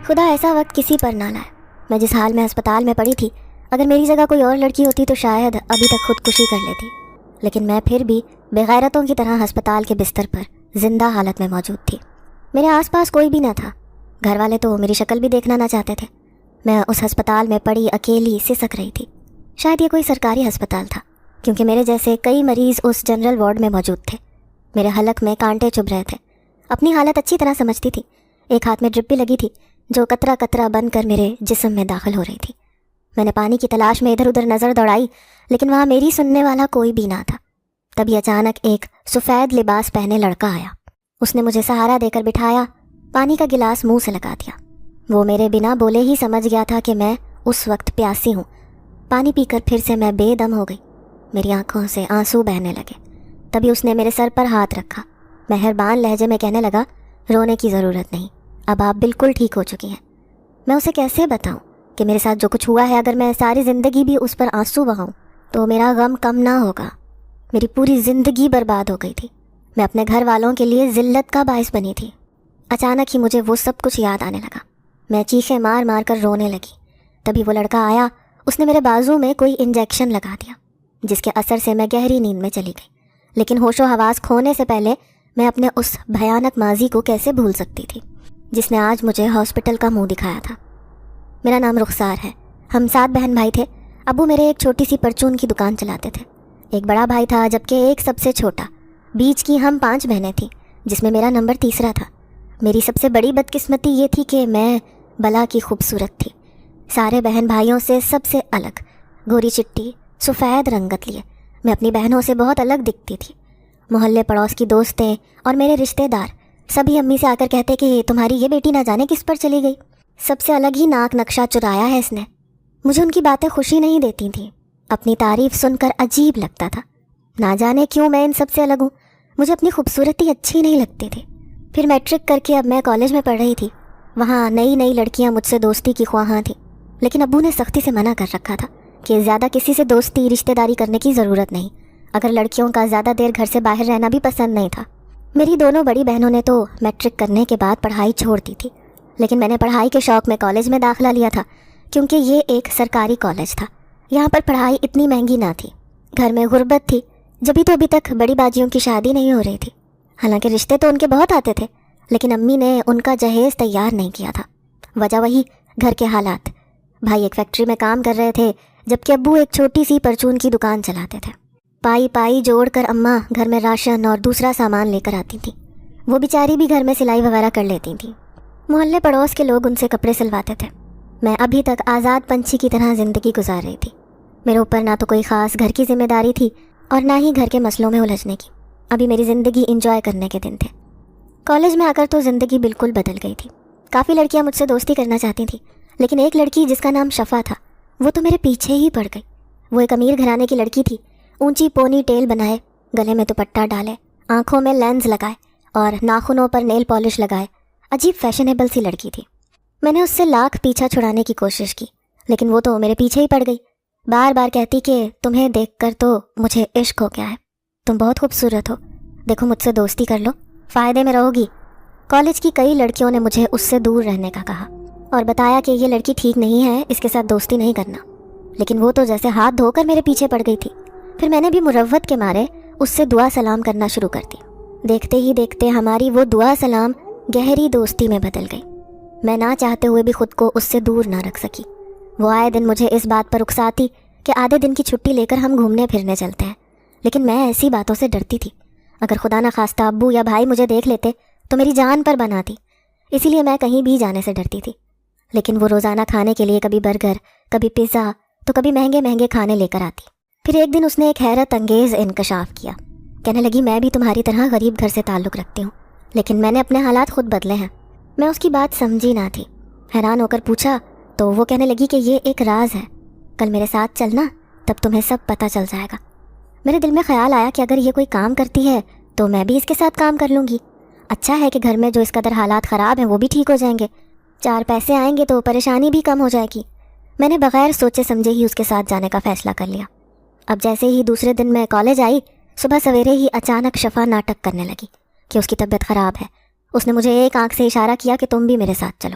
خدا ایسا وقت کسی پر نہ لائے۔ میں جس حال میں ہسپتال میں پڑی تھی، اگر میری جگہ کوئی اور لڑکی ہوتی تو شاید ابھی تک خودکشی کر لیتی، لیکن میں پھر بھی بے غیرتوں کی طرح ہسپتال کے بستر پر زندہ حالت میں موجود تھی۔ میرے آس پاس کوئی بھی نہ تھا، گھر والے تو میری شکل بھی دیکھنا نہ چاہتے تھے۔ میں اس ہسپتال میں پڑی اکیلی سسک رہی تھی۔ شاید یہ کوئی سرکاری ہسپتال تھا، کیونکہ میرے جیسے کئی مریض اس جنرل وارڈ میں موجود تھے۔ میرے حلق میں کانٹے چبھ رہے تھے۔ اپنی حالت اچھی طرح سمجھتی تھی۔ ایک ہاتھ میں ڈرپ بھی لگی تھی جو قطرہ قطرہ بن کر میرے جسم میں داخل ہو رہی تھی۔ میں نے پانی کی تلاش میں ادھر ادھر نظر دوڑائی، لیکن وہاں میری سننے والا کوئی بھی نہ تھا۔ تبھی اچانک ایک سفید لباس پہنے لڑکا آیا۔ اس نے مجھے سہارا دے کر بٹھایا، پانی کا گلاس منہ سے لگا دیا۔ وہ میرے بنا بولے ہی سمجھ گیا تھا کہ میں اس وقت پیاسی ہوں۔ پانی پی کر پھر سے میں بے دم ہو گئی۔ میری آنکھوں سے آنسو بہنے لگے۔ تبھی اس نے میرے سر پر ہاتھ رکھا۔ مہربان لہجے میں کہنے لگا، رونے کی ضرورت نہیں، اب آپ بالکل ٹھیک ہو چکی ہیں۔ میں اسے کیسے بتاؤں کہ میرے ساتھ جو کچھ ہوا ہے، اگر میں ساری زندگی بھی اس پر آنسو بہاؤں تو میرا غم کم نہ ہوگا۔ میری پوری زندگی برباد ہو گئی تھی۔ میں اپنے گھر والوں کے لیے ذلت کا باعث بنی تھی۔ اچانک ہی مجھے وہ سب کچھ یاد آنے لگا۔ میں چیخیں مار مار کر رونے لگی۔ تبھی وہ لڑکا آیا۔ اس نے میرے بازو میں کوئی انجیکشن لگا دیا، جس کے اثر سے میں گہری نیند میں چلی گئی۔ لیکن ہوش و حواس کھونے سے پہلے میں اپنے اس بھیانک ماضی کو کیسے بھول سکتی تھی جس نے آج مجھے ہاسپٹل کا منہ دکھایا تھا۔ میرا نام رخسار ہے۔ ہم 7 بہن بھائی تھے۔ ابو میرے ایک چھوٹی سی پرچون کی دکان چلاتے تھے۔ ایک بڑا بھائی تھا، جبکہ ایک سب سے چھوٹا۔ بیچ کی ہم 5 بہنیں تھیں، جس میں میرا نمبر تیسرا تھا۔ میری سب سے بڑی بدقسمتی یہ تھی کہ میں بلا کی خوبصورت تھی، سارے بہن بھائیوں سے سب سے الگ، گوری چٹی سفید رنگت لیے۔ میں اپنی بہنوں سے بہت الگ دکھتی تھی۔ محلے پڑوس کی دوستیں اور میرے رشتہ دار سبھی امی سے آ کر کہتے کہ تمہاری یہ بیٹی نہ جانے کس پر چلی گئی، سب سے الگ ہی ناک نقشہ چرایا ہے اس نے۔ مجھے ان کی باتیں خوشی نہیں دیتی تھیں۔ اپنی تعریف سن کر عجیب لگتا تھا۔ نہ جانے کیوں میں ان سب سے الگ ہوں، مجھے اپنی خوبصورتی اچھی نہیں لگتی تھی۔ پھر میٹرک کر کے اب میں کالج میں پڑھ رہی تھی۔ وہاں نئی نئی لڑکیاں مجھ سے دوستی کی خواہاں تھیں، لیکن ابو نے سختی سے منع کر رکھا تھا کہ زیادہ کسی سے دوستی رشتہ داری کرنے کی ضرورت نہیں۔ اگر لڑکیوں کا زیادہ دیر گھر سے باہر رہنا بھی پسند نہیں تھا۔ میری دونوں بڑی بہنوں نے تو میٹرک کرنے کے بعد پڑھائی چھوڑ دی تھی، لیکن میں نے پڑھائی کے شوق میں کالج میں داخلہ لیا تھا، کیونکہ یہ ایک سرکاری کالج تھا۔ یہاں پر پڑھائی اتنی مہنگی نہ تھی، گھر میں غربت تھی، جبھی تو ابھی تک بڑی باجیوں کی شادی نہیں ہو رہی تھی۔ حالانکہ رشتے تو ان کے بہت آتے تھے، لیکن امی نے ان کا جہیز تیار نہیں کیا تھا۔ وجہ وہی گھر کے حالات۔ بھائی ایک فیکٹری میں کام کر رہے تھے، جبکہ ابو ایک چھوٹی سی پرچون کی دکان چلاتے تھے۔ پائی پائی جوڑ کر اماں گھر میں راشن اور دوسرا سامان لے کر آتی تھیں۔ وہ بیچاری بھی گھر میں سلائی وغیرہ کر لیتی تھیں۔ محلے پڑوس کے لوگ ان سے کپڑے سلواتے تھے۔ میں ابھی تک آزاد پنچھی کی طرح زندگی گزار رہی تھی۔ میرے اوپر نہ تو کوئی خاص گھر کی ذمہ داری تھی اور نہ ہی گھر کے مسئلوں میں الجھنے کی۔ ابھی میری زندگی انجوائے کرنے کے دن تھے۔ کالج میں آ کر تو زندگی بالکل بدل گئی تھی۔ کافی لڑکیاں مجھ سے دوستی کرنا چاہتی تھیں، لیکن ایک لڑکی جس کا نام شفا تھا، وہ تو میرے پیچھے ہی پڑ گئی۔ وہ ایک امیر گھرانے کی لڑکی تھی، اونچی پونی ٹیل بنائے، گلے میں دوپٹہ ڈالے، آنکھوں میں لینز لگائے اور ناخنوں پر نیل پالش لگائے، عجیب فیشنیبل سی لڑکی تھی۔ میں نے اس سے لاکھ پیچھا چھڑانے کی کوشش کی، لیکن وہ تو میرے پیچھے ہی پڑ گئی۔ بار بار کہتی کہ تمہیں دیکھ کر تو مجھے عشق ہو گیا ہے، تم بہت خوبصورت ہو، دیکھو مجھ سے دوستی کر لو، فائدے میں رہو گی۔ کالج کی کئی لڑکیوں نے مجھے اس سے دور رہنے کا کہا اور بتایا کہ یہ لڑکی ٹھیک نہیں ہے، اس کے ساتھ دوستی نہیں کرنا، لیکن وہ تو جیسے ہاتھ دھو کر میرے پیچھے پڑ گئی تھی۔ پھر میں نے بھی مروت کے مارے اس سے دعا سلام کرنا شروع کر دی۔ دیکھتے ہی دیکھتے ہماری وہ دعا سلام گہری دوستی میں بدل گئی۔ میں نہ چاہتے ہوئے بھی خود کو اس سے دور نہ رکھ سکی۔ وہ آئے دن مجھے اس بات پر اکساتی کہ آدھے دن کی چھٹی لے کر ہم گھومنے پھرنے چلتے ہیں، لیکن میں ایسی باتوں سے ڈرتی تھی۔ اگر خدا نہ خواستہ ابو یا بھائی مجھے دیکھ لیتے تو میری جان پر بن آتی، اسی لیے میں کہیں بھی جانے سے ڈرتی تھی۔ لیکن وہ روزانہ کھانے کے لیے کبھی برگر، کبھی پیزا، تو کبھی مہنگے مہنگے کھانے لے کر آتی۔ پھر ایک دن اس نے ایک حیرت انگیز انکشاف کیا۔ کہنے لگی میں بھی تمہاری طرح غریب گھر سے تعلق رکھتی ہوں، لیکن میں نے اپنے حالات خود بدلے ہیں۔ میں اس کی بات سمجھی نہ تھی۔ حیران ہو کر پوچھا تو وہ کہنے لگی کہ یہ ایک راز ہے، کل میرے ساتھ چلنا، تب تمہیں سب پتہ چل جائے گا۔ میرے دل میں خیال آیا کہ اگر یہ کوئی کام کرتی ہے تو میں بھی اس کے ساتھ کام کر لوں گی۔ اچھا ہے کہ گھر میں جو اس قدر حالات خراب ہیں وہ بھی ٹھیک ہو جائیں گے، 4 پیسے آئیں گے تو پریشانی بھی کم ہو جائے گی۔ میں نے بغیر سوچے سمجھے ہی اس کے ساتھ جانے کا فیصلہ کر لیا۔ اب جیسے ہی دوسرے دن میں کالج آئی، صبح سویرے ہی اچانک شفا ناٹک کرنے لگی کہ اس کی طبیعت خراب ہے۔ اس نے مجھے ایک آنکھ سے اشارہ کیا کہ تم بھی میرے ساتھ چلو۔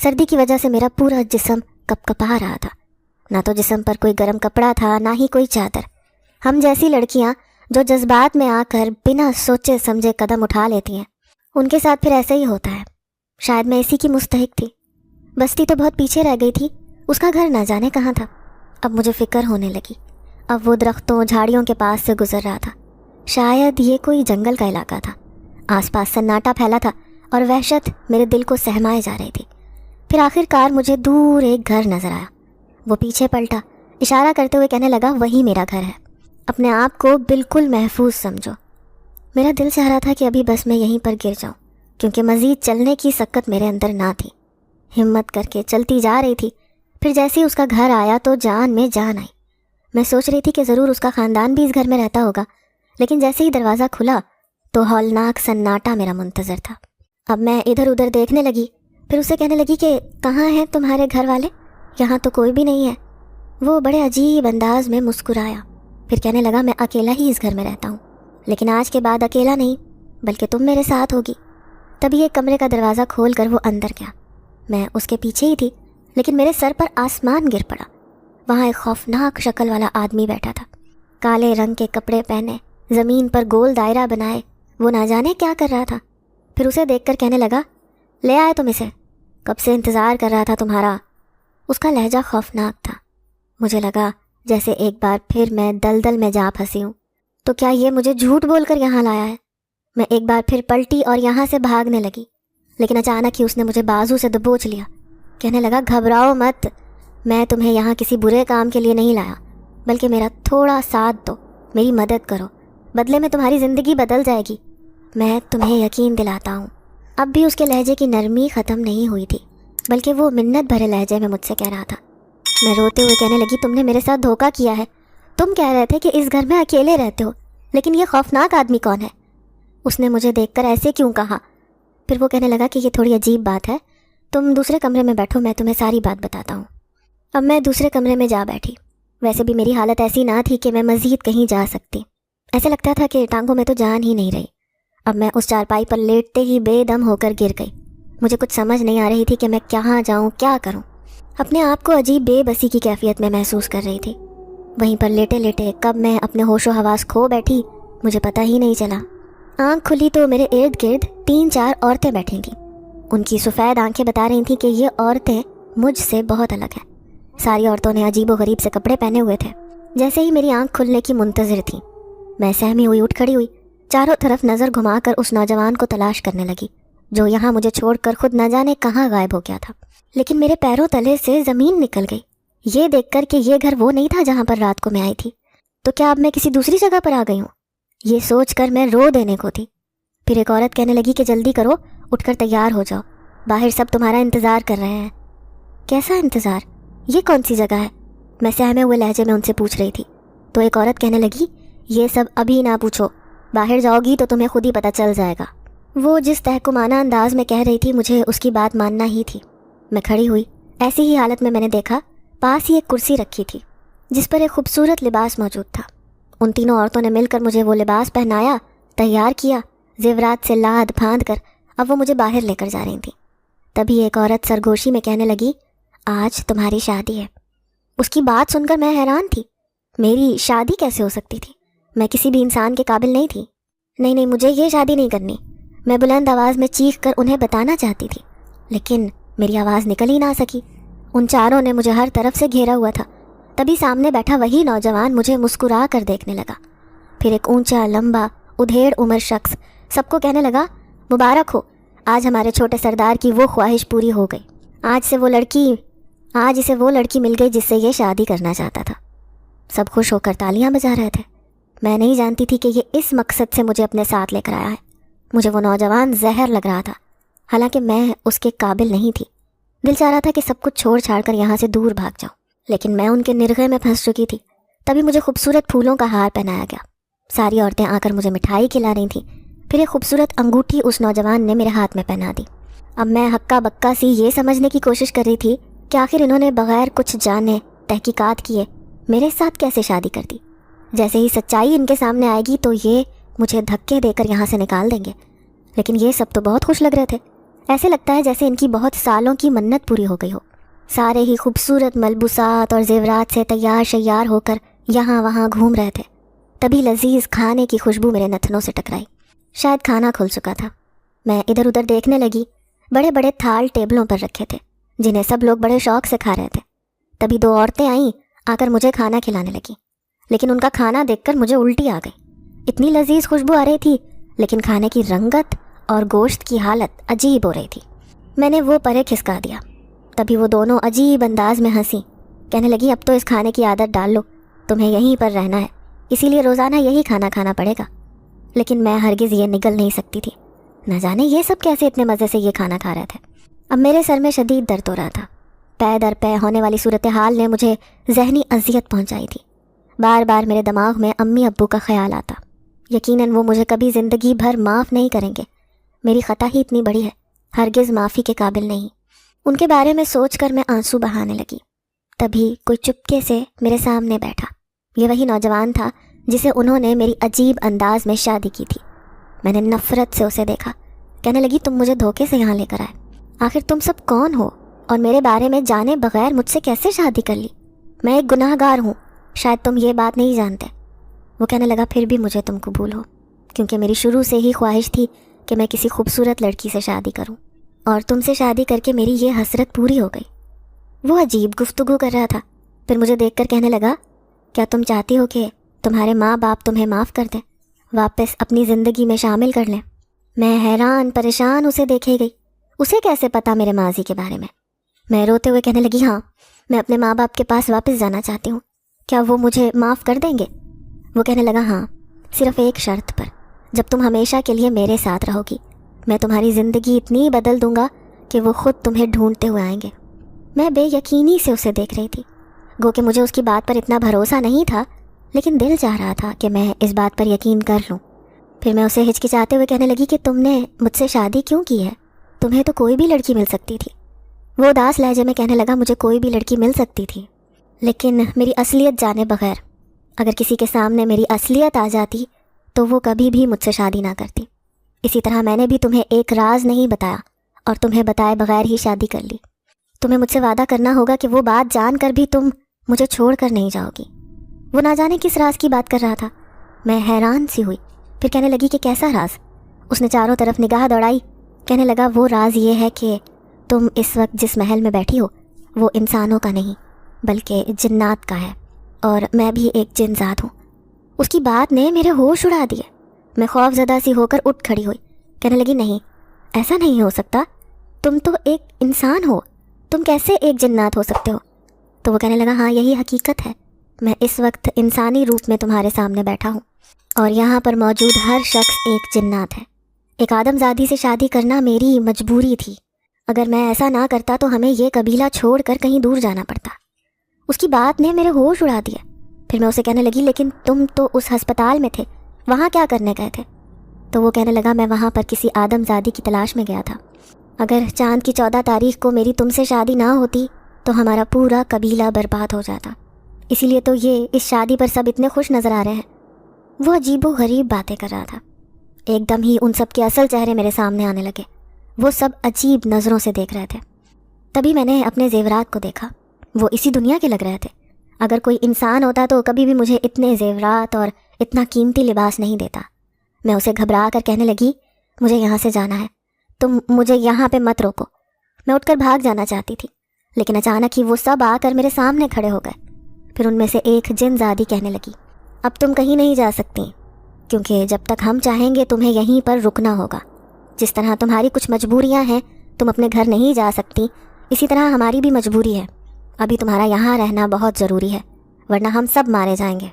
سردی کی وجہ سے میرا پورا جسم کپکپا رہا تھا. نہ تو جسم پر کوئی گرم کپڑا تھا، نہ ہی کوئی چادر. ہم جیسی لڑکیاں جو جذبات میں آ کر بنا سوچے سمجھے قدم اٹھا لیتی ہیں، ان کے ساتھ پھر ایسا ہی ہوتا ہے. شاید میں اسی کی مستحق تھی. بستی تو بہت پیچھے رہ گئی تھی، اس کا گھر نہ جانے کہاں تھا. اب مجھے فکر ہونے لگی. اب وہ درختوں جھاڑیوں کے پاس سے گزر رہا تھا. شاید یہ کوئی جنگل کا علاقہ تھا. آس پاس سناٹا پھیلا تھا اور وحشت میرے دل کو سہمائے جا رہی تھی. پھر آخر کار مجھے دور ایک گھر نظر آیا. وہ پیچھے پلٹا، اشارہ کرتے ہوئے کہنے لگا وہی میرا گھر ہے. اپنے آپ کو بالکل محفوظ سمجھو. میرا دل چاہ رہا تھا کہ ابھی بس میں یہیں پر گر جاؤں، کیونکہ مزید چلنے کی سکت میرے اندر نہ تھی. ہمت کر کے چلتی جا رہی تھی. پھر جیسے ہی اس کا گھر آیا تو جان میں جان آئی. میں سوچ رہی تھی کہ ضرور اس کا خاندان بھی اس گھر میں رہتا ہوگا، لیکن جیسے ہی دروازہ کھلا تو ہولناک سناٹا میرا منتظر تھا. اب میں ادھر ادھر دیکھنے لگی. پھر اسے کہنے لگی کہ کہاں ہیں تمہارے گھر والے؟ یہاں تو کوئی بھی نہیں ہے. وہ بڑے عجیب انداز میں مسکرایا. پھر کہنے لگا میں اکیلا ہی اس گھر میں رہتا ہوں، لیکن آج کے بعد اکیلا نہیں بلکہ تم میرے ساتھ ہوگی. تبھی ایک کمرے کا دروازہ کھول کر وہ اندر گیا. میں اس کے پیچھے ہی تھی، لیکن میرے سر پر آسمان گر پڑا. وہاں ایک خوفناک شکل والا آدمی بیٹھا تھا، کالے رنگ کے کپڑے پہنے، زمین پر گول دائرہ بنائے. وہ نہ جانے کیا کر رہا تھا. پھر اسے دیکھ کر کہنے لگا لے آئے تم اسے، کب سے انتظار کر رہا تھا تمہارا. اس کا لہجہ خوفناک تھا. مجھے لگا جیسے ایک بار پھر میں دلدل میں جا پھنسی ہوں. تو کیا یہ مجھے جھوٹ بول کر یہاں لایا ہے؟ میں ایک بار پھر پلٹی اور یہاں سے بھاگنے لگی، لیکن اچانک ہی اس نے مجھے بازو سے دبوچ لیا. کہنے لگا گھبراؤ مت، میں تمہیں یہاں کسی برے کام کے لیے نہیں لایا، بلکہ میرا تھوڑا ساتھ دو، میری مدد کرو، بدلے میں تمہاری زندگی بدل جائے گی. میں تمہیں یقین دلاتا ہوں. اب بھی اس کے لہجے کی نرمی ختم نہیں ہوئی تھی، بلکہ وہ منت بھرے لہجے میں مجھ سے کہہ رہا تھا. میں روتے ہوئے کہنے لگی تم نے میرے ساتھ دھوکہ کیا ہے. تم کہہ رہے تھے کہ اس گھر میں اکیلے رہتے ہو، لیکن یہ خوفناک آدمی کون ہے؟ اس نے مجھے دیکھ کر ایسے کیوں کہا؟ پھر وہ کہنے لگا کہ یہ تھوڑی عجیب بات ہے، تم دوسرے کمرے میں بیٹھو، میں تمہیں ساری بات بتاتا ہوں. اب میں دوسرے کمرے میں جا بیٹھی. ویسے بھی میری حالت ایسی نہ تھی کہ میں مزید کہیں جا سکتی. ایسے لگتا تھا کہ ٹانگوں میں تو جان ہی نہیں رہی. اب میں اس چارپائی پر لیٹتے ہی بے دم ہو کر گر گئی. مجھے کچھ سمجھ نہیں آ رہی تھی کہ میں کہاں جاؤں، کیا کروں. اپنے آپ کو عجیب بے بسی کی کیفیت میں محسوس کر رہی تھی. وہیں پر لیٹے لیٹے کب میں اپنے ہوش و حواس کھو بیٹھی مجھے پتہ ہی نہیں چلا. آنکھ کھلی تو میرے ارد گرد 3-4 عورتیں بیٹھی تھیں. ان کی سفید آنکھیں بتا رہی تھیں کہ یہ عورتیں مجھ سے بہت الگ ہیں. ساری عورتوں نے عجیب و غریب سے کپڑے پہنے ہوئے تھے. جیسے ہی میری آنکھ کھلنے کی منتظر تھیں، میں سہمی ہوئی اٹھ کھڑی ہوئی. چاروں طرف نظر گھما کر اس نوجوان کو تلاش کرنے لگی جو یہاں مجھے چھوڑ کر خود نہ جانے کہاں غائب ہو گیا تھا. لیکن میرے پیروں تلے سے زمین نکل گئی یہ دیکھ کر کہ یہ گھر وہ نہیں تھا جہاں پر رات کو میں آئی تھی. تو کیا اب میں کسی دوسری جگہ پر آ گئی ہوں؟ یہ سوچ کر میں رو دینے کو تھی. پھر ایک عورت کہنے لگی کہ جلدی کرو، اٹھ کر تیار ہو جاؤ، باہر سب تمہارا انتظار کر رہے ہیں. کیسا انتظار؟ یہ کون سی جگہ ہے؟ میں سہمے ہوئے لہجے میں ان سے پوچھ رہی تھی. تو ایک عورت کہنے لگی یہ سب ابھی نہ پوچھو، باہر جاؤ گی تو تمہیں خود ہی پتہ چل جائے گا. وہ جس تحکمانہ انداز میں کہہ رہی تھی مجھے اس کی بات ماننا ہی تھی. میں کھڑی ہوئی. ایسی ہی حالت میں نے دیکھا پاس ہی ایک کرسی رکھی تھی جس پر ایک خوبصورت لباس موجود تھا. ان تینوں عورتوں نے مل کر مجھے وہ لباس پہنایا، تیار کیا، زیورات سے لاد پھاند کر اب وہ مجھے باہر لے کر جا رہی تھیں. تبھی ایک عورت سرگوشی میں کہنے لگی آج تمہاری شادی ہے. اس کی بات سن کر میں حیران تھی. میری شادی کیسے ہو سکتی تھی؟ میں کسی بھی انسان کے قابل نہیں تھی. نہیں، مجھے یہ شادی نہیں کرنی. میں بلند آواز میں چیخ کر انہیں بتانا چاہتی تھی، لیکن میری آواز نکل ہی نہ سکی. ان چاروں نے مجھے ہر طرف سے گھیرا ہوا تھا. تبھی سامنے بیٹھا وہی نوجوان مجھے مسکرا کر دیکھنے لگا. پھر ایک اونچا لمبا ادھیڑ عمر شخص سب کو کہنے لگا مبارک ہو، آج ہمارے چھوٹے سردار کی وہ خواہش پوری ہو گئی. آج اسے وہ لڑکی مل گئی جس سے یہ شادی کرنا چاہتا تھا. سب خوش ہو کر تالیاں بجا رہے تھے. میں نہیں جانتی تھی کہ یہ اس مقصد سے مجھے اپنے ساتھ لے کر آیا ہے. مجھے وہ نوجوان زہر لگ رہا تھا، حالانکہ میں اس کے قابل نہیں تھی. دل چاہ رہا تھا کہ سب کچھ چھوڑ چھاڑ کر یہاں سے دور بھاگ جاؤں، لیکن میں ان کے نرغے میں پھنس چکی تھی. تبھی مجھے خوبصورت پھولوں کا ہار پہنایا گیا. ساری عورتیں آ کر مجھے مٹھائی کھلا رہی تھیں. پھر ایک خوبصورت انگوٹھی اس نوجوان نے میرے ہاتھ میں پہنا دی. اب میں ہکا بکا سی یہ سمجھنے کی کوشش کر رہی تھی کہ آخر انہوں نے بغیر کچھ جانے تحقیقات کیے میرے ساتھ کیسے شادی کر دی. جیسے ہی سچائی ان کے سامنے آئے گی تو یہ مجھے دھکے دے کر یہاں سے نکال دیں گے. لیکن یہ سب تو بہت خوش لگ رہے تھے، ایسے لگتا ہے جیسے ان کی بہت سالوں کی منت پوری ہو گئی ہو۔ سارے ہی خوبصورت ملبوسات اور زیورات سے تیار شیار ہو کر یہاں وہاں گھوم رہے تھے۔ تبھی لذیذ کھانے کی خوشبو میرے نتنوں سے ٹکرائی۔ شاید کھانا کھل چکا تھا۔ میں ادھر ادھر دیکھنے لگی۔ بڑے بڑے تھال ٹیبلوں پر رکھے تھے جنہیں سب لوگ بڑے شوق سے کھا رہے تھے۔ تبھی 2 عورتیں آئیں، آ کر مجھے کھانا کھلانے لگیں، لیکن ان کا کھانا دیکھ کر مجھے الٹی آ گئی۔ اتنی لذیذ خوشبو آ رہی تھی، لیکن کھانے کی رنگت اور گوشت کی حالت عجیب ہو رہی تھی۔ میں نے وہ پرے کھسکا دیا۔ تبھی وہ دونوں عجیب انداز میں ہنسی، کہنے لگی اب تو اس کھانے کی عادت ڈال لو، تمہیں یہیں پر رہنا ہے، اسی لیے روزانہ یہی کھانا کھانا پڑے گا۔ لیکن میں ہرگز یہ نگل نہیں سکتی تھی۔ نہ جانے یہ سب کیسے اتنے مزے سے یہ کھانا کھا رہے تھے۔ اب میرے سر میں شدید درد ہو رہا تھا۔ پے در پے ہونے والی صورتحال نے مجھے ذہنی اذیت پہنچائی تھی۔ بار بار میرے دماغ میں امی ابو کا خیال آتا۔ یقیناً وہ مجھے کبھی زندگی بھر معاف نہیں کریں گے۔ میری خطا ہی اتنی بڑی ہے، ہرگز معافی کے قابل نہیں۔ ان کے بارے میں سوچ کر میں آنسو بہانے لگی۔ تبھی کوئی چپکے سے میرے سامنے بیٹھا۔ یہ وہی نوجوان تھا جسے انہوں نے میری عجیب انداز میں شادی کی تھی۔ میں نے نفرت سے اسے دیکھا۔ کہنے لگی تم مجھے دھوکے سے یہاں لے کر آئے، آخر تم سب کون ہو اور میرے بارے میں جانے بغیر مجھ سے کیسے شادی کر لی؟ میں ایک گناہ گار ہوں، شاید تم یہ بات نہیں جانتے۔ وہ کہنے لگا پھر بھی مجھے تم قبول ہو، کیونکہ میری شروع سے ہی خواہش تھی کہ میں کسی خوبصورت لڑکی سے شادی کروں، اور تم سے شادی کر کے میری یہ حسرت پوری ہو گئی۔ وہ عجیب گفتگو کر رہا تھا، پھر مجھے دیکھ کر کہنے لگا کیا تم چاہتی ہو کہ تمہارے ماں باپ تمہیں معاف کر دیں، واپس اپنی زندگی میں شامل کر لیں؟ میں حیران پریشان اسے دیکھے گئی۔ اسے کیسے پتا میرے ماضی کے بارے میں؟ میں روتے ہوئے کہنے لگی ہاں، میں اپنے ماں باپ کے پاس واپس جانا چاہتی ہوں، کیا وہ مجھے معاف کر دیں گے؟ وہ کہنے لگا ہاں، صرف ایک شرط پر، جب تم ہمیشہ کے لیے میرے ساتھ رہو گی، میں تمہاری زندگی اتنی بدل دوں گا کہ وہ خود تمہیں ڈھونڈتے ہوئے آئیں گے۔ میں بے یقینی سے اسے دیکھ رہی تھی، گو کہ مجھے اس کی بات پر اتنا بھروسہ نہیں تھا، لیکن دل چاہ رہا تھا کہ میں اس بات پر یقین کر لوں۔ پھر میں اسے ہچکچاتے ہوئے کہنے لگی کہ تم نے مجھ سے شادی کیوں کی ہے؟ تمہیں تو کوئی بھی لڑکی مل سکتی تھی۔ وہ اداس لہجے میں کہنے لگا مجھے کوئی بھی لڑکی مل سکتی تھی، لیکن میری اصلیت جانے بغیر، اگر کسی کے سامنے میری اصلیت آ جاتی تو وہ کبھی بھی مجھ سے شادی نہ کرتی۔ اسی طرح میں نے بھی تمہیں ایک راز نہیں بتایا اور تمہیں بتائے بغیر ہی شادی کر لی۔ تمہیں مجھ سے وعدہ کرنا ہوگا کہ وہ بات جان کر بھی تم مجھے چھوڑ کر نہیں جاؤ گی۔ وہ نہ جانے کس راز کی بات کر رہا تھا۔ میں حیران سی ہوئی، پھر کہنے لگی کہ کیسا راز؟ اس نے چاروں طرف نگاہ دوڑائی، کہنے لگا وہ راز یہ ہے کہ تم اس وقت جس محل میں بیٹھی ہو وہ انسانوں کا نہیں بلکہ جنات کا ہے، اور میں بھی ایک جن ذات ہوں۔ اس کی بات نے میرے ہوش اڑا دیے۔ میں خوف زدہ سی ہو کر اٹھ کھڑی ہوئی، کہنے لگی نہیں، ایسا نہیں ہو سکتا، تم تو ایک انسان ہو، تم کیسے ایک جنات ہو سکتے ہو؟ تو وہ کہنے لگا ہاں یہی حقیقت ہے، میں اس وقت انسانی روپ میں تمہارے سامنے بیٹھا ہوں، اور یہاں پر موجود ہر شخص ایک جنات ہے۔ ایک آدم زادی سے شادی کرنا میری مجبوری تھی، اگر میں ایسا نہ کرتا تو ہمیں یہ قبیلہ چھوڑ کر کہیں دور جانا پڑتا۔ اس کی بات نے میرے ہوش اڑا دیا۔ پھر میں اسے کہنے لگی لیکن تم تو اس ہسپتال میں تھے، وہاں کیا کرنے گئے تھے؟ تو وہ کہنے لگا میں وہاں پر کسی آدم زادی کی تلاش میں گیا تھا، اگر چاند کی 14 تاریخ کو میری تم سے شادی نہ ہوتی تو ہمارا پورا قبیلہ برباد ہو جاتا، اسی لیے تو یہ اس شادی پر سب اتنے خوش نظر آ رہے ہیں۔ وہ عجیب و غریب باتیں کر رہا تھا۔ ایک دم ہی ان سب کے اصل چہرے میرے سامنے آنے لگے، وہ سب عجیب نظروں سے دیکھ رہے تھے۔ تبھی میں نے اپنے زیورات کو دیکھا، وہ اسی دنیا کے لگ رہے تھے۔ اگر کوئی انسان ہوتا تو کبھی بھی مجھے اتنے زیورات اور اتنا قیمتی لباس نہیں دیتا۔ میں اسے گھبرا کر کہنے لگی مجھے یہاں سے جانا ہے، تم مجھے یہاں پہ مت روکو۔ میں اٹھ کر بھاگ جانا چاہتی تھی، لیکن اچانک ہی وہ سب آ کر میرے سامنے کھڑے ہو گئے۔ پھر ان میں سے ایک جن زادی کہنے لگی اب تم کہیں نہیں جا سکتی، کیونکہ جب تک ہم چاہیں گے تمہیں یہیں پر رکنا ہوگا۔ جس طرح تمہاری کچھ مجبوریاں ہیں، تم اپنے گھر نہیں جا سکتی، اسی طرح ہماری بھی مجبوری ہے۔ ابھی تمہارا یہاں رہنا بہت ضروری ہے، ورنہ ہم سب مارے جائیں گے۔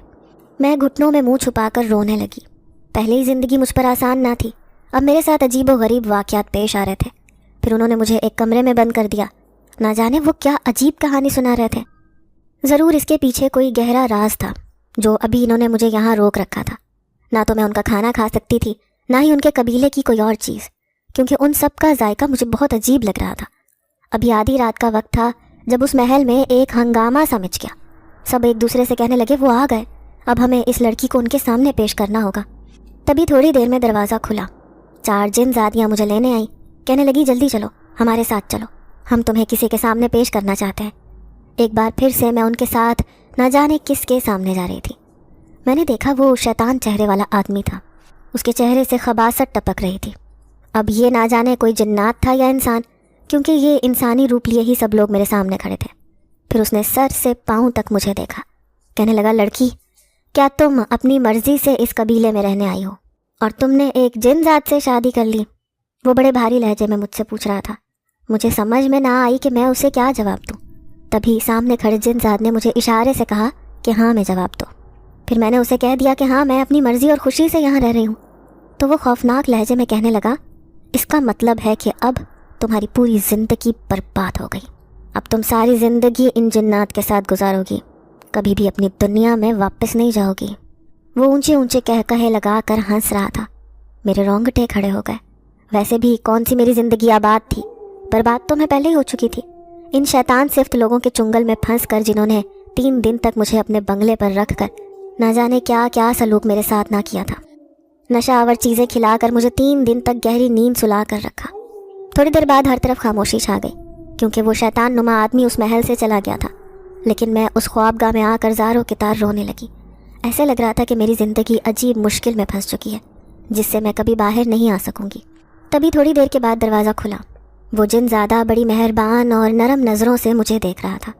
میں گھٹنوں میں منہ چھپا کر رونے لگی۔ پہلے ہی زندگی مجھ پر آسان نہ تھی، اب میرے ساتھ عجیب و غریب واقعات پیش آ رہے تھے۔ پھر انہوں نے مجھے ایک کمرے میں بند کر دیا، نہ جانے وہ کیا عجیب کہانی سنا رہے تھے۔ ضرور اس کے پیچھے کوئی گہرا راز تھا جو ابھی انہوں نے مجھے یہاں روک رکھا تھا۔ نہ تو میں ان کا کھانا کھا سکتی تھی، نہ ہی ان کے قبیلے کی کوئی اور چیز، کیونکہ ان سب کا ذائقہ مجھے بہت عجیب لگ رہا تھا۔ ابھی آدھی رات کا وقت تھا جب اس محل میں ایک ہنگامہ سا مچ گیا۔ سب ایک دوسرے سے کہنے لگے وہ آ گئے، اب ہمیں اس لڑکی کو ان کے سامنے پیش کرنا ہوگا۔ تبھی تھوڑی دیر میں دروازہ کھلا، 4 جن زادیاں مجھے لینے آئیں، کہنے لگی جلدی چلو، ہمارے ساتھ چلو، ہم تمہیں کسی کے سامنے پیش کرنا چاہتے ہیں۔ ایک بار پھر سے میں ان کے ساتھ نہ جانے کس کے سامنے جا رہی تھی۔ میں نے دیکھا وہ شیطان چہرے والا آدمی تھا، اس کے چہرے سے خباثت ٹپک رہی تھی۔ اب یہ نہ جانے کوئی جنات تھا یا انسان، کیونکہ یہ انسانی روپ لیے ہی سب لوگ میرے سامنے کھڑے تھے۔ پھر اس نے سر سے پاؤں تک مجھے دیکھا، کہنے لگا لڑکی، کیا تم اپنی مرضی سے اس قبیلے میں رہنے آئی ہو اور تم نے ایک جن ذات سے شادی کر لی؟ وہ بڑے بھاری لہجے میں مجھ سے پوچھ رہا تھا۔ مجھے سمجھ میں نہ آئی کہ میں اسے کیا جواب دوں۔ تبھی سامنے کھڑے جن ذات نے مجھے اشارے سے کہا کہ ہاں میں جواب دو۔ پھر میں نے اسے کہہ دیا کہ ہاں میں اپنی مرضی اور خوشی سے یہاں رہ رہی ہوں۔ تو وہ خوفناک لہجے میں کہنے لگا، اس کا مطلب ہے کہ اب تمہاری پوری زندگی برباد ہو گئی، اب تم ساری زندگی ان جنات کے ساتھ گزارو گی، کبھی بھی اپنی دنیا میں واپس نہیں جاؤ گی۔ وہ اونچے اونچے کہے لگا کر ہنس رہا تھا۔ میرے رونگٹے کھڑے ہو گئے۔ ویسے بھی کون سی میری زندگی آباد تھی، برباد تو میں پہلے ہی ہو چکی تھی، ان شیطان صفت لوگوں کے چنگل میں پھنس کر، جنہوں نے 3 دن تک مجھے اپنے بنگلے پر رکھ کر نہ جانے کیا کیا سلوک میرے ساتھ نہ کیا تھا۔ نشہ آور چیزیں کھلا کر مجھے 3 دن تک گہری نیند سلا کر رکھا۔ تھوڑی دیر بعد ہر طرف خاموشی چھا گئی، کیونکہ وہ شیطان نما آدمی اس محل سے چلا گیا تھا۔ لیکن میں اس خوابگاہ میں آ کر زاروں کی طرح رونے لگی۔ ایسے لگ رہا تھا کہ میری زندگی عجیب مشکل میں پھنس چکی ہے، جس سے میں کبھی باہر نہیں آ سکوں گی۔ تبھی تھوڑی دیر کے بعد دروازہ کھلا۔ وہ جن زیادہ بڑی مہربان اور نرم نظروں سے مجھے دیکھ رہا تھا۔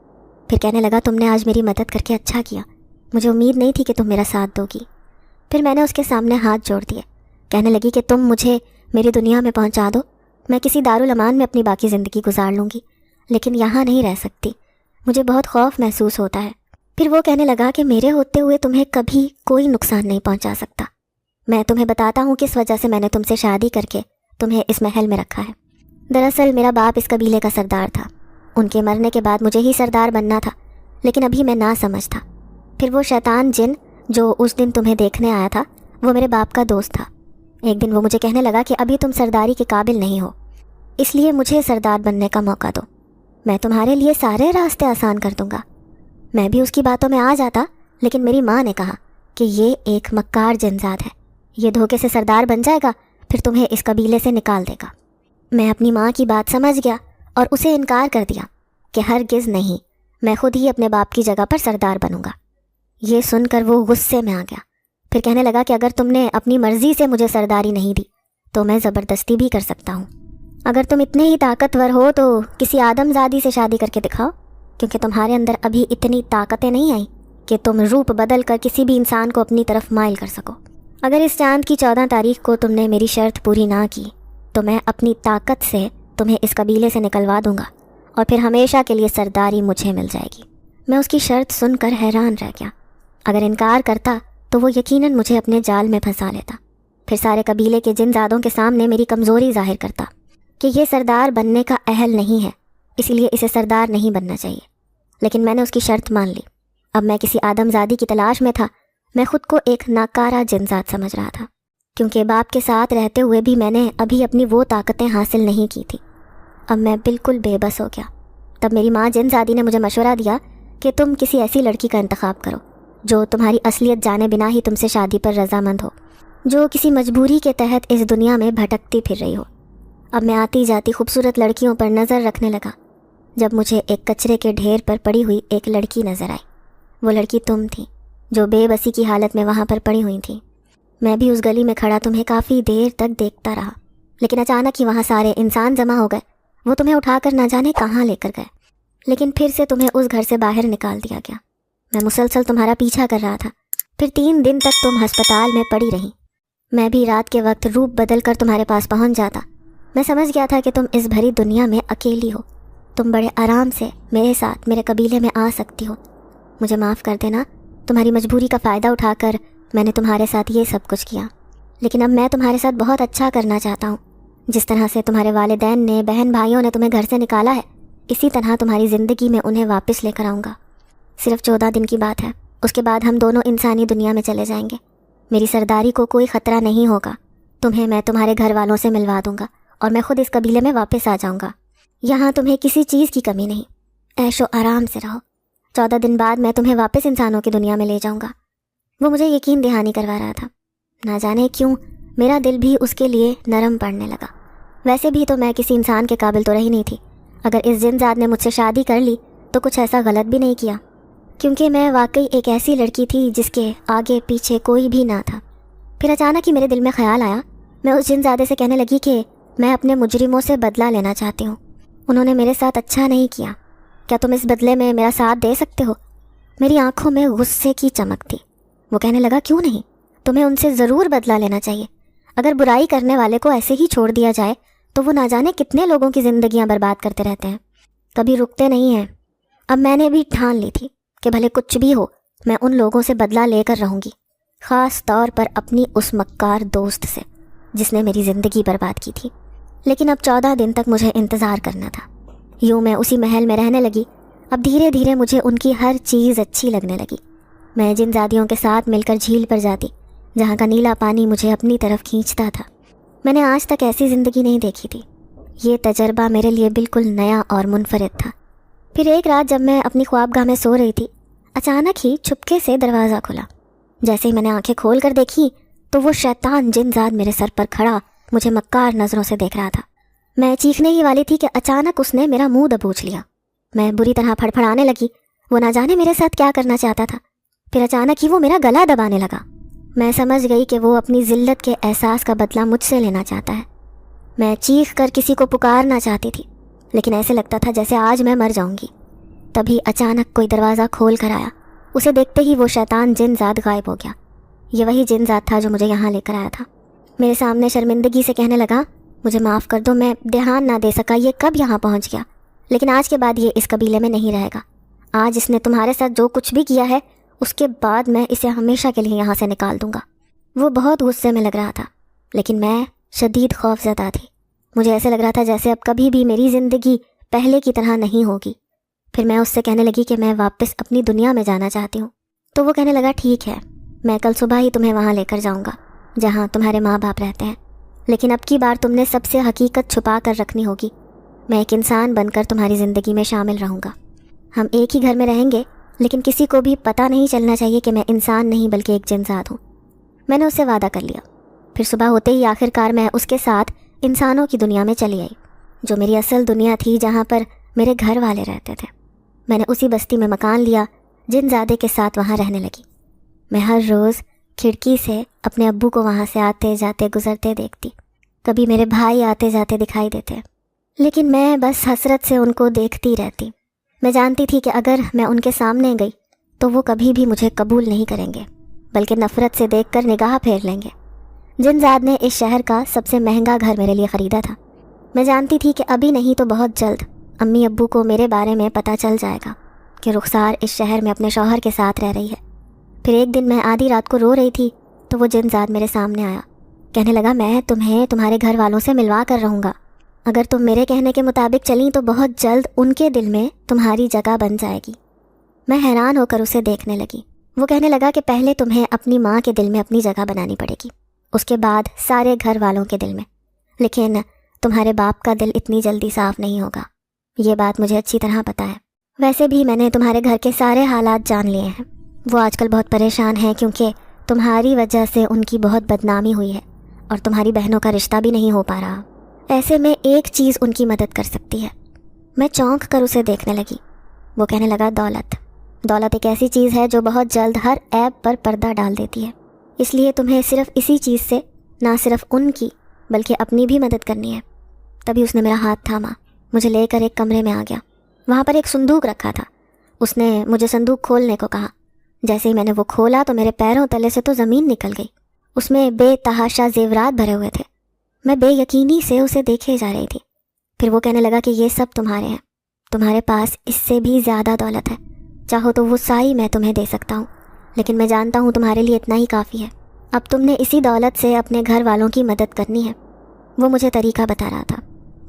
پھر کہنے لگا، تم نے آج میری مدد کر کے اچھا کیا، مجھے امید نہیں تھی کہ تم میرا ساتھ دو گی۔ پھر میں نے اس کے سامنے ہاتھ جوڑ دیے۔ کہنے لگی کہ تم مجھے میری دنیا میں پہنچا دو، میں کسی دارالامان میں اپنی باقی زندگی گزار لوں گی، لیکن یہاں نہیں رہ سکتی، مجھے بہت خوف محسوس ہوتا ہے۔ پھر وہ کہنے لگا کہ میرے ہوتے ہوئے تمہیں کبھی کوئی نقصان نہیں پہنچا سکتا۔ میں تمہیں بتاتا ہوں کس وجہ سے میں نے تم سے شادی کر کے تمہیں اس محل میں رکھا ہے۔ دراصل میرا باپ اس قبیلے کا سردار تھا، ان کے مرنے کے بعد مجھے ہی سردار بننا تھا، لیکن ابھی میں نہ سمجھ تھا۔ پھر وہ شیطان جن جو اس دن تمہیں دیکھنے آیا تھا، وہ میرے باپ کا دوست تھا۔ ایک دن وہ مجھے کہنے لگا کہ ابھی تم سرداری کے قابل نہیں ہو، اس لیے مجھے سردار بننے کا موقع دو، میں تمہارے لیے سارے راستے آسان کر دوں گا۔ میں بھی اس کی باتوں میں آ جاتا، لیکن میری ماں نے کہا کہ یہ ایک مکار جنزاد ہے، یہ دھوکے سے سردار بن جائے گا، پھر تمہیں اس قبیلے سے نکال دے گا۔ میں اپنی ماں کی بات سمجھ گیا اور اسے انکار کر دیا کہ ہرگز نہیں، میں خود ہی اپنے باپ کی جگہ پر سردار بنوں گا۔ یہ سن کر وہ غصے میں آ گیا۔ پھر کہنے لگا کہ اگر تم نے اپنی مرضی سے مجھے سرداری نہیں دی تو میں زبردستی بھی کر سکتا ہوں۔ اگر تم اتنے ہی طاقتور ہو تو کسی آدم زادی سے شادی کر کے دکھاؤ، کیونکہ تمہارے اندر ابھی اتنی طاقتیں نہیں آئیں کہ تم روپ بدل کر کسی بھی انسان کو اپنی طرف مائل کر سکو۔ اگر اس چاند کی 14 تاریخ کو تم نے میری شرط پوری نہ کی تو میں اپنی طاقت سے تمہیں اس قبیلے سے نکلوا دوں گا اور پھر ہمیشہ کے لیے سرداری مجھے مل جائے گی۔ میں اس کی شرط سن کر حیران رہ گیا۔ اگر انکار کرتا تو وہ یقیناً مجھے اپنے جال میں پھنسا لیتا، پھر سارے قبیلے کے جن زادوں کے سامنے میری کمزوری ظاہر کرتا کہ یہ سردار بننے کا اہل نہیں ہے، اس لیے اسے سردار نہیں بننا چاہیے۔ لیکن میں نے اس کی شرط مان لی۔ اب میں کسی آدم زادی کی تلاش میں تھا، میں خود کو ایک ناکارہ جنزاد سمجھ رہا تھا، کیونکہ باپ کے ساتھ رہتے ہوئے بھی میں نے ابھی اپنی وہ طاقتیں حاصل نہیں کی تھی۔ اب میں بالکل بے بس ہو گیا۔ تب میری ماں جنزادی نے مجھے مشورہ دیا کہ تم کسی ایسی لڑکی کا انتخاب کرو جو تمہاری اصلیت جانے بنا ہی تم سے شادی پر رضامند ہو، جو کسی مجبوری کے تحت اس دنیا میں بھٹکتی پھر رہی ہو۔ اب میں آتی جاتی خوبصورت لڑکیوں پر نظر رکھنے لگا، جب مجھے ایک کچرے کے ڈھیر پر پڑی ہوئی ایک لڑکی نظر آئی۔ وہ لڑکی تم تھی، جو بے بسی کی حالت میں وہاں پر پڑی ہوئی تھی۔ میں بھی اس گلی میں کھڑا تمہیں کافی دیر تک دیکھتا رہا، لیکن اچانک ہی وہاں سارے انسان جمع ہو گئے۔ وہ تمہیں اٹھا کر نہ جانے کہاں لے کر گئے، لیکن پھر سے تمہیں اس گھر سے باہر نکال دیا گیا۔ میں مسلسل تمہارا پیچھا کر رہا تھا، پھر 3 دن تک تم ہسپتال میں پڑی رہی۔ میں بھی رات کے وقت روپ بدل کر تمہارے پاس پہنچ جاتا۔ میں سمجھ گیا تھا کہ تم اس بھری دنیا میں اکیلی ہو، تم بڑے آرام سے میرے ساتھ میرے قبیلے میں آ سکتی ہو۔ مجھے معاف کر دینا، تمہاری مجبوری کا فائدہ اٹھا کر میں نے تمہارے ساتھ یہ سب کچھ کیا، لیکن اب میں تمہارے ساتھ بہت اچھا کرنا چاہتا ہوں۔ جس طرح سے تمہارے والدین نے، بہن بھائیوں نے تمہیں گھر سے نکالا ہے، اسی طرح تمہاری زندگی میں انہیں واپس لے کر آؤں گا۔ صرف 14 دن کی بات ہے، اس کے بعد ہم دونوں انسانی دنیا میں چلے جائیں گے۔ میری سرداری کو کوئی خطرہ نہیں ہوگا، تمہیں میں تمہارے گھر والوں سے ملوا دوں گا اور میں خود اس قبیلے میں واپس آ جاؤں گا۔ یہاں تمہیں کسی چیز کی کمی نہیں، عیش و آرام سے رہو۔ 14 دن بعد میں تمہیں واپس انسانوں کی دنیا میں لے جاؤں گا۔ وہ مجھے یقین دہانی کروا رہا تھا۔ نہ جانے کیوں میرا دل بھی اس کے لیے نرم پڑنے لگا۔ ویسے بھی تو میں کسی انسان کے قابل تو رہی نہیں تھی. اگر اس جن ذات نے مجھ سے شادی کر لی تو کچھ ایسا غلط بھی نہیں کیا، کیونکہ میں واقعی ایک ایسی لڑکی تھی جس کے آگے پیچھے کوئی بھی نہ تھا. پھر اچانک ہی میرے دل میں خیال آیا. میں اس جن زادے سے کہنے لگی کہ میں اپنے مجرموں سے بدلہ لینا چاہتی ہوں. انہوں نے میرے ساتھ اچھا نہیں کیا، کیا تم اس بدلے میں میرا ساتھ دے سکتے ہو؟ میری آنکھوں میں غصے کی چمک تھی. وہ کہنے لگا کیوں نہیں، تمہیں ان سے ضرور بدلہ لینا چاہیے. اگر برائی کرنے والے کو ایسے ہی چھوڑ دیا جائے تو وہ نہ جانے کتنے لوگوں کی زندگیاں برباد کرتے رہتے ہیں، کبھی رکتے نہیں ہیں. اب میں نے بھی ٹھان لی تھی کہ بھلے کچھ بھی ہو میں ان لوگوں سے بدلہ لے کر رہوں گی، خاص طور پر اپنی اس مکار دوست سے جس نے میری زندگی برباد کی تھی. لیکن اب 14 دن تک مجھے انتظار کرنا تھا. یوں میں اسی محل میں رہنے لگی. اب دھیرے دھیرے مجھے ان کی ہر چیز اچھی لگنے لگی. میں جن زادیوں کے ساتھ مل کر جھیل پر جاتی جہاں کا نیلا پانی مجھے اپنی طرف کھینچتا تھا. میں نے آج تک ایسی زندگی نہیں دیکھی تھی. یہ تجربہ میرے لیے بالکل نیا اور منفرد تھا. پھر ایک رات جب میں اپنی خوابگاہ میں سو رہی تھی، اچانک ہی چھپکے سے دروازہ کھلا. جیسے ہی میں نے آنکھیں کھول کر دیکھی تو وہ شیطان جن زاد میرے سر پر کھڑا مجھے مکار نظروں سے دیکھ رہا تھا. میں چیخنے ہی والی تھی کہ اچانک اس نے میرا منہ دبوچ لیا. میں بری طرح پھڑپھڑانے لگی. وہ نہ جانے میرے ساتھ کیا کرنا چاہتا تھا. پھر اچانک ہی وہ میرا گلا دبانے لگا. میں سمجھ گئی کہ وہ اپنی ذلت کے احساس کا بدلہ مجھ سے لینا چاہتا ہے. میں چیخ کر کسی کو پکارنا چاہتی تھی، لیکن ایسے لگتا تھا جیسے آج میں مر جاؤں گی. تبھی اچانک کوئی دروازہ کھول کر آیا. اسے دیکھتے ہی وہ شیطان جن زاد غائب ہو گیا. یہ وہی جن زاد تھا جو مجھے یہاں لے کر آیا تھا. میرے سامنے شرمندگی سے کہنے لگا مجھے معاف کر دو، میں دھیان نہ دے سکا یہ کب یہاں پہنچ گیا، لیکن آج کے بعد یہ اس قبیلے میں نہیں رہے گا. آج اس نے تمہارے ساتھ جو کچھ بھی کیا ہے اس کے بعد میں اسے ہمیشہ کے لیے یہاں سے نکال دوں گا. وہ بہت غصے میں لگ رہا تھا، لیکن میں شدید خوف زدہ تھی. مجھے ایسے لگ رہا تھا جیسے اب کبھی بھی میری زندگی پہلے کی طرح نہیں ہوگی. پھر میں اس سے کہنے لگی کہ میں واپس اپنی دنیا میں جانا چاہتی ہوں. تو وہ کہنے لگا ٹھیک ہے، میں کل صبح ہی تمہیں وہاں لے کر جاؤں گا جہاں تمہارے ماں باپ رہتے ہیں، لیکن اب کی بار تم نے سب سے حقیقت چھپا کر رکھنی ہوگی. میں ایک انسان بن کر تمہاری زندگی میں شامل رہوں گا. ہم ایک ہی گھر میں رہیں گے، لیکن کسی کو بھی پتہ نہیں چلنا چاہیے کہ میں انسان نہیں بلکہ ایک جن ذات ہوں. میں نے اس سے وعدہ کر لیا. پھر صبح ہوتے ہی آخر کار میں اس کے ساتھ انسانوں کی دنیا میں چلی آئی، جو میری اصل دنیا تھی جہاں پر میرے گھر والے رہتے تھے. میں نے اسی بستی میں مکان لیا، جن زادے کے ساتھ وہاں رہنے لگی. میں ہر روز کھڑکی سے اپنے ابو کو وہاں سے آتے جاتے گزرتے دیکھتی. کبھی میرے بھائی آتے جاتے دکھائی دیتے، لیکن میں بس حسرت سے ان کو دیکھتی رہتی. میں جانتی تھی کہ اگر میں ان کے سامنے گئی تو وہ کبھی بھی مجھے قبول نہیں کریں گے، بلکہ نفرت سے دیکھ کر نگاہ پھیر لیں گے. جن زاد نے اس شہر کا سب سے مہنگا گھر میرے لیے خریدا تھا. میں جانتی تھی کہ ابھی نہیں تو بہت جلد امی ابو کو میرے بارے میں پتہ چل جائے گا کہ رخسار اس شہر میں اپنے شوہر کے ساتھ رہ رہی ہے. پھر ایک دن میں آدھی رات کو رو رہی تھی تو وہ جن زاد میرے سامنے آیا. کہنے لگا میں تمہیں تمہارے گھر والوں سے ملوا کر رہوں گا. اگر تم میرے کہنے کے مطابق چلیں تو بہت جلد ان کے دل میں تمہاری جگہ بن جائے گی. میں حیران ہو کر اسے دیکھنے لگی. وہ کہنے لگا کہ پہلے تمہیں اپنی ماں کے دل میں اپنی جگہ بنانی پڑے گی، اس کے بعد سارے گھر والوں کے دل میں، لیکن تمہارے باپ کا دل اتنی جلدی صاف نہیں ہوگا. یہ بات مجھے اچھی طرح پتہ ہے. ویسے بھی میں نے تمہارے گھر کے سارے حالات جان لیے ہیں. وہ آج کل بہت پریشان ہیں کیونکہ تمہاری وجہ سے ان کی بہت بدنامی ہوئی ہے اور تمہاری بہنوں کا رشتہ بھی نہیں ہو پا رہا. ایسے میں ایک چیز ان کی مدد کر سکتی ہے. میں چونک کر اسے دیکھنے لگی. وہ کہنے لگا دولت ایک ایسی چیز ہے جو بہت جلد ہر عیب پر پردہ ڈال دیتی ہے، اس لیے تمہیں صرف اسی چیز سے نہ صرف ان کی بلکہ اپنی بھی مدد کرنی ہے. تبھی اس نے میرا ہاتھ تھاما، مجھے لے کر ایک کمرے میں آ گیا. وہاں پر ایک صندوق رکھا تھا. اس نے مجھے صندوق کھولنے کو کہا. جیسے ہی میں نے وہ کھولا تو میرے پیروں تلے سے تو زمین نکل گئی. اس میں بے تحاشا زیورات بھرے ہوئے تھے. میں بے یقینی سے اسے دیکھے جا رہی تھی. پھر وہ کہنے لگا کہ یہ سب تمہارے ہیں، تمہارے پاس اس سے بھی زیادہ دولت ہے، چاہو تو وہ ساری میں تمہیں دے سکتا ہوں، لیکن میں جانتا ہوں تمہارے لیے اتنا ہی کافی ہے. اب تم نے اسی دولت سے اپنے گھر والوں کی مدد کرنی ہے. وہ مجھے طریقہ بتا رہا تھا.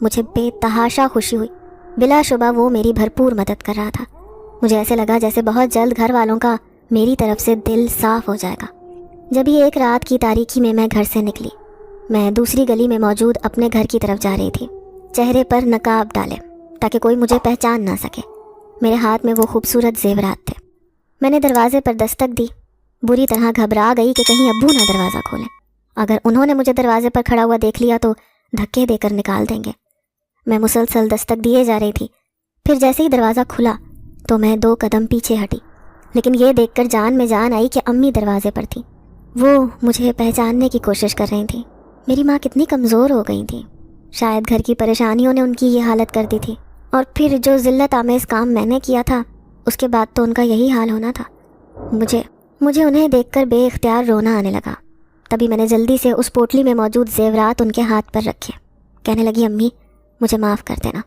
مجھے بے تحاشا خوشی ہوئی. بلا شبہ وہ میری بھرپور مدد کر رہا تھا. مجھے ایسے لگا جیسے بہت جلد گھر والوں کا میری طرف سے دل صاف ہو جائے گا. جب یہ ایک رات کی تاریکی میں گھر سے نکلی، میں دوسری گلی میں موجود اپنے گھر کی طرف جا رہی تھی، چہرے پر نقاب ڈالے تاکہ کوئی مجھے پہچان نہ سکے. میرے ہاتھ میں وہ خوبصورت زیورات تھے. میں نے دروازے پر دستک دی. بری طرح گھبرا گئی کہ کہیں ابو نہ دروازہ کھولیں. اگر انہوں نے مجھے دروازے پر کھڑا ہوا دیکھ لیا تو دھکے دے کر نکال دیں گے۔ میں مسلسل دستک دیے جا رہی تھی، پھر جیسے ہی دروازہ کھلا تو میں 2 قدم پیچھے ہٹی، لیکن یہ دیکھ کر جان میں جان آئی کہ امی دروازے پر تھیں۔ وہ مجھے پہچاننے کی کوشش کر رہی تھیں۔ میری ماں کتنی کمزور ہو گئی تھی، شاید گھر کی پریشانیوں نے ان کی یہ حالت کر دی تھی، اور پھر جو ذلت آمیز کام میں نے کیا تھا اس کے بعد تو ان کا یہی حال ہونا تھا۔ مجھے انہیں دیکھ کر بے اختیار رونا آنے لگا۔ تبھی میں نے جلدی سے اس پوٹلی میں موجود زیورات ان کے ہاتھ پر رکھے، کہنے لگی امی مجھے معاف کر دینا،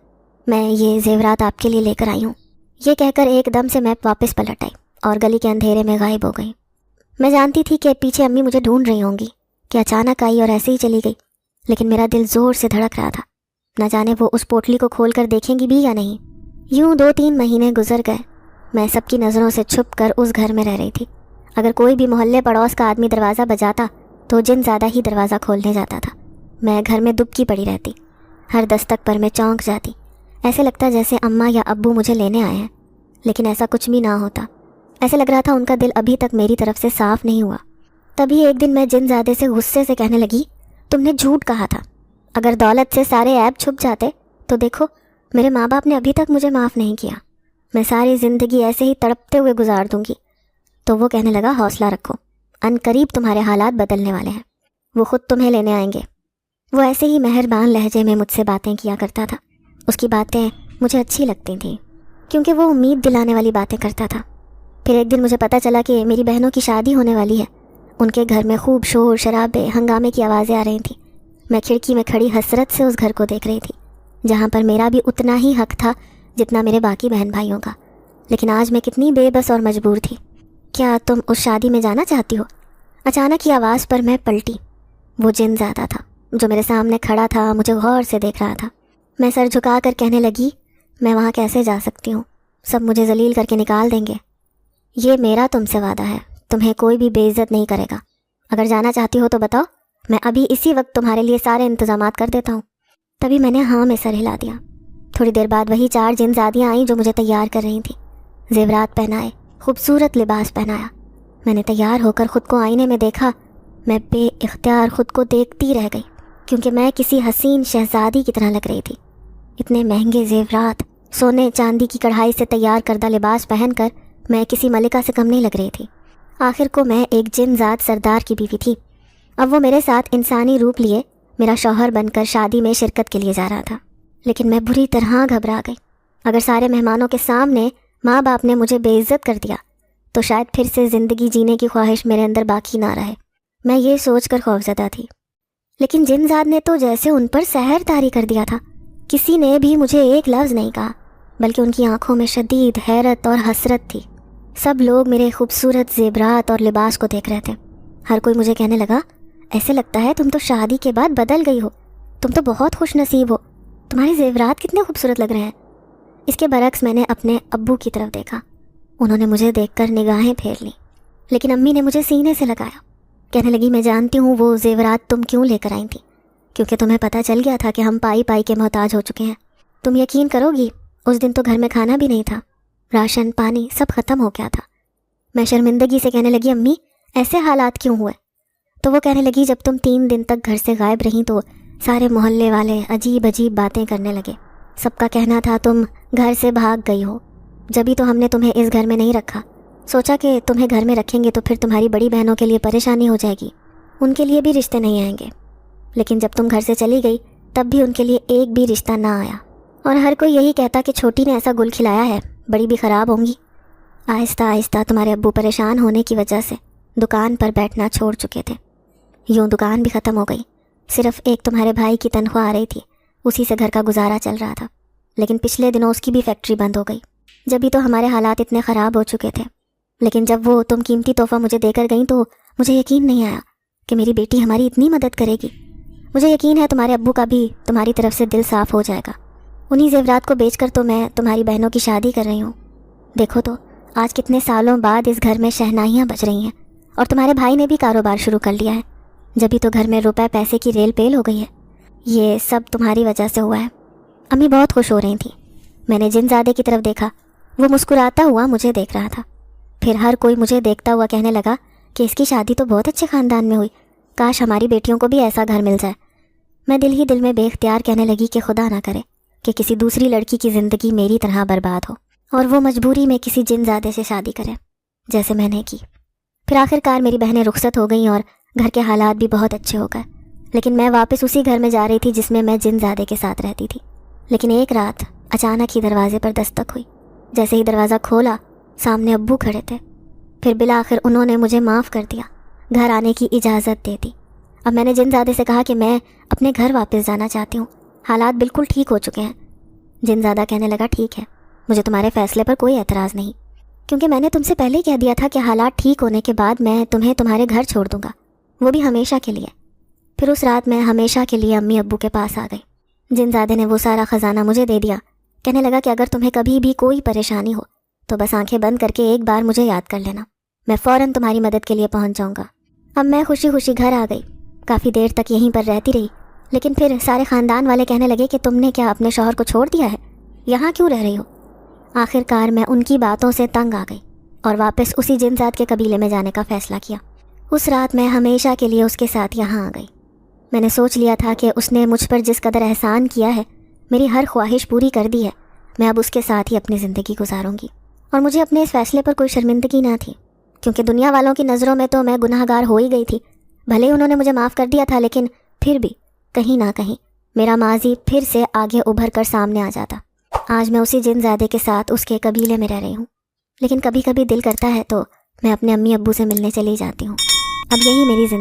میں یہ زیورات آپ کے لیے لے کر آئی ہوں۔ یہ کہہ کر ایک دم سے میں واپس پلٹ آئی اور گلی کے اندھیرے میں غائب ہو گئی۔ میں جانتی تھی کہ پیچھے امی مجھے ڈھونڈ رہی ہوں گی کہ اچانک آئی اور ایسے ہی چلی گئی، لیکن میرا دل زور سے دھڑک رہا تھا، نہ جانے وہ اس پوٹلی کو کھول کر دیکھیں گی بھی یا نہیں۔ یوں 2-3 مہینے گزر گئے۔ میں سب کی نظروں سے چھپ کر اس گھر میں رہ رہی تھی۔ اگر کوئی بھی محلے پڑوس کا آدمی دروازہ بجاتا تو جن زیادہ ہی دروازہ کھولنے جاتا تھا۔ میں گھر میں دبکی پڑی رہتی، ہر دستک پر میں چونک جاتی، ایسے لگتا جیسے اماں یا ابو مجھے لینے آئے ہیں، لیکن ایسا کچھ بھی نہ ہوتا۔ ایسے لگ رہا تھا ان کا دل ابھی تک میری طرف سے صاف نہیں ہوا۔ تبھی ایک دن میں جن زادے سے غصے سے کہنے لگی تم نے جھوٹ کہا تھا، اگر دولت سے سارے عیب چھپ جاتے تو دیکھو میرے ماں باپ نے ابھی تک مجھے معاف نہیں کیا، میں ساری زندگی ایسے ہی تڑپتے ہوئے گزار دوں گی۔ تو وہ کہنے لگا حوصلہ رکھو، ان قریب تمہارے حالات بدلنے والے ہیں، وہ خود تمہیں لینے آئیں گے۔ وہ ایسے ہی مہربان لہجے میں مجھ سے باتیں کیا کرتا تھا۔ اس کی باتیں مجھے اچھی لگتی تھیں کیونکہ وہ امید دلانے والی باتیں کرتا تھا۔ پھر ایک دن مجھے پتہ چلا کہ میری بہنوں کی شادی ہونے والی ہے۔ ان کے گھر میں خوب شور شرابے ہنگامے کی آوازیں آ رہی تھیں۔ میں کھڑکی میں کھڑی حسرت سے اس گھر کو دیکھ رہی تھی جہاں پر میرا بھی اتنا ہی حق تھا جتنا میرے باقی بہن بھائیوں کا، لیکن آج میں کتنی بے بس اور مجبور تھی۔ کیا تم اس شادی میں جانا چاہتی ہو؟ اچانک کی آواز پر میں پلٹی۔ وہ جن زیادہ تھا جو میرے سامنے کھڑا تھا، مجھے غور سے دیکھ رہا تھا۔ میں سر جھکا کر کہنے لگی میں وہاں کیسے جا سکتی ہوں، سب مجھے ذلیل کر کے نکال دیں گے۔ یہ میرا تم سے وعدہ ہے، تمہیں کوئی بھی بے عزت نہیں کرے گا۔ اگر جانا چاہتی ہو تو بتاؤ، میں ابھی اسی وقت تمہارے لیے سارے انتظامات کر دیتا ہوں۔ تبھی میں نے ہاں میں سر ہلا دیا۔ تھوڑی دیر بعد وہی 4 جن زادیاں آئیں جو مجھے تیار کر رہی تھیں۔ زیورات پہنائے، خوبصورت لباس پہنایا۔ میں نے تیار ہو کر خود کو آئینے میں دیکھا۔ میں بے اختیار خود کو دیکھتی رہ گئی کیونکہ میں کسی حسین شہزادی کی طرح لگ رہی تھی۔ اتنے مہنگے زیورات، سونے چاندی کی کڑھائی سے تیار کردہ لباس پہن کر میں کسی ملکہ سے کم نہیں لگ رہی تھی۔ آخر کو میں ایک جن زاد سردار کی بیوی تھی۔ اب وہ میرے ساتھ انسانی روپ لیے میرا شوہر بن کر شادی میں شرکت کے لیے جا رہا تھا، لیکن میں بری طرح گھبرا گئی۔ اگر سارے مہمانوں کے سامنے ماں باپ نے مجھے بے عزت کر دیا تو شاید پھر سے زندگی جینے کی خواہش میرے اندر باقی نہ رہے۔ میں یہ سوچ کر خوفزدہ تھی، لیکن جن زاد نے تو جیسے ان پر سحر طاری کر دیا تھا۔ کسی نے بھی مجھے ایک لفظ نہیں کہا، بلکہ ان کی آنکھوں میں شدید حیرت اور حسرت تھی۔ سب لوگ میرے خوبصورت زیورات اور لباس کو دیکھ رہے تھے۔ ہر کوئی مجھے کہنے لگا ایسے لگتا ہے تم تو شادی کے بعد بدل گئی ہو، تم تو بہت خوش نصیب ہو، تمہارے زیورات کتنے خوبصورت لگ رہے ہیں۔ اس کے برعکس میں نے اپنے ابو کی طرف دیکھا۔ انہوں نے مجھے دیکھ کر نگاہیں پھیر لیں، لیکن امی نے مجھے سینے سے لگایا۔ کہنے لگی میں جانتی ہوں وہ زیورات تم کیوں لے کر آئی تھی، کیونکہ تمہیں پتہ چل گیا تھا کہ ہم پائی پائی کے محتاج ہو چکے ہیں۔ تم یقین کرو گی اس دن تو گھر میں کھانا بھی نہیں تھا، راشن پانی سب ختم ہو گیا تھا۔ میں شرمندگی سے کہنے لگی امی ایسے حالات کیوں ہوئے؟ تو وہ کہنے لگی جب تم 3 دن تک گھر سے غائب رہیں تو سارے محلے والے عجیب عجیب باتیں کرنے لگے۔ سب کا کہنا تھا تم گھر سے بھاگ گئی ہو، جبھی تو ہم نے تمہیں اس گھر میں نہیں رکھا۔ سوچا کہ تمہیں گھر میں رکھیں گے تو پھر تمہاری بڑی بہنوں کے لیے پریشانی ہو جائے گی، ان کے لیے بھی رشتے نہیں آئیں گے۔ لیکن جب تم گھر سے چلی گئی تب بھی ان کے لیے ایک بھی رشتہ نہ آیا، اور ہر کوئی یہی کہتا کہ چھوٹی نے ایسا گل کھلایا ہے، بڑی بھی خراب ہوں گی۔ آہستہ آہستہ تمہارے ابو پریشان ہونے کی وجہ سے دکان پر بیٹھنا چھوڑ چکے تھے۔ یوں دکان بھی ختم ہو گئی، صرف ایک تمہارے بھائی کی تنخواہ آ رہی تھی، اسی سے گھر کا گزارا چل رہا تھا۔ لیکن پچھلے دنوں اس کی بھی فیکٹری بند ہو گئی، جبھی تو ہمارے حالات اتنے خراب ہو چکے تھے۔ لیکن جب وہ تم قیمتی تحفہ مجھے دے کر گئیں تو مجھے یقین نہیں آیا کہ میری بیٹی ہماری اتنی مدد کرے گی۔ مجھے یقین ہے تمہارے ابو کا بھی تمہاری طرف سے دل صاف ہو جائے گا۔ انہی زیورات کو بیچ کر تو میں تمہاری بہنوں کی شادی کر رہی ہوں۔ دیکھو تو آج کتنے سالوں بعد اس گھر میں شہنائیاں بج رہی ہیں، اور تمہارے بھائی نے بھی کاروبار شروع کر لیا ہے، جبھی تو گھر میں روپے پیسے کی ریل پیل ہو گئی ہے۔ یہ سب تمہاری وجہ سے ہوا ہے۔ امی بہت خوش ہو رہی تھیں۔ میں نے جن زادے کی طرف دیکھا، وہ مسکراتا ہوا مجھے دیکھ رہا تھا۔ پھر ہر کوئی مجھے دیکھتا ہوا کہنے لگا کہ اس کی شادی تو بہت اچھے خاندان میں ہوئی، کاش ہماری بیٹیوں کو بھی ایسا گھر مل جائے۔ میں دل ہی دل میں بے اختیار کہنے لگی کہ خدا نہ کرے کہ کسی دوسری لڑکی کی زندگی میری طرح برباد ہو اور وہ مجبوری میں کسی جن زادے سے شادی کرے جیسے میں نے کی۔ پھر آخر کار میری بہنیں رخصت ہو گئیں اور گھر کے حالات بھی بہت اچھے ہو گئے، لیکن میں واپس اسی گھر میں جا رہی تھی جس میں میں جن زادے کے ساتھ رہتی تھی۔ لیکن ایک رات اچانک ہی دروازے پر دستک ہوئی۔ جیسے ہی دروازہ کھولا، سامنے ابو کھڑے تھے۔ پھر بالآخر انہوں نے مجھے معاف کر دیا، گھر آنے کی اجازت دے دی۔ اب میں نے جن زادے سے کہا کہ میں اپنے گھر واپس جانا چاہتی ہوں، حالات بالکل ٹھیک ہو چکے ہیں۔ جن زادہ کہنے لگا ٹھیک ہے، مجھے تمہارے فیصلے پر کوئی اعتراض نہیں، کیونکہ میں نے تم سے پہلے کہہ دیا تھا کہ حالات ٹھیک ہونے کے بعد میں تمہیں تمہارے گھر چھوڑ دوں گا، وہ بھی ہمیشہ کے لیے۔ پھر اس رات میں ہمیشہ کے لیے امی ابو کے پاس آ گئی۔ جن زادے نے وہ سارا خزانہ مجھے دے دیا، کہنے لگا کہ اگر تمہیں کبھی بھی کوئی پریشانی ہو تو بس آنکھیں بند کر کے ایک بار مجھے یاد کر لینا، میں فوراً تمہاری مدد کے لیے پہنچ جاؤں گا۔ اب میں خوشی خوشی گھر آ گئی، کافی دیر تک یہیں پر رہتی رہی، لیکن پھر سارے خاندان والے کہنے لگے کہ تم نے کیا اپنے شوہر کو چھوڑ دیا ہے، یہاں کیوں رہ رہی ہو؟ آخر کار میں ان کی باتوں سے تنگ آ گئی اور واپس اسی جن زاد کے قبیلے میں جانے کا فیصلہ کیا۔ اس رات میں ہمیشہ کے لیے اس کے ساتھ یہاں آ گئی۔ میں نے سوچ لیا تھا کہ اس نے مجھ پر جس قدر احسان کیا ہے، میری ہر خواہش پوری کر دی ہے، میں اب اس کے ساتھ ہی اپنی زندگی گزاروں گی۔ اور مجھے اپنے اس فیصلے پر کوئی شرمندگی نہ تھی، کیونکہ دنیا والوں کی نظروں میں تو میں گناہ گار ہو ہی گئی تھی۔ بھلے ہی انہوں نے مجھے معاف کر دیا تھا، لیکن پھر بھی کہیں نہ کہیں میرا ماضی پھر سے آگے ابھر کر سامنے آ جاتا۔ آج میں اسی جن زادے کے ساتھ اس کے قبیلے میں رہ رہی ہوں، لیکن کبھی کبھی دل کرتا ہے تو میں اپنے امی ابو سے ملنے چلی جاتی ہوں۔ اب یہی میری زندگی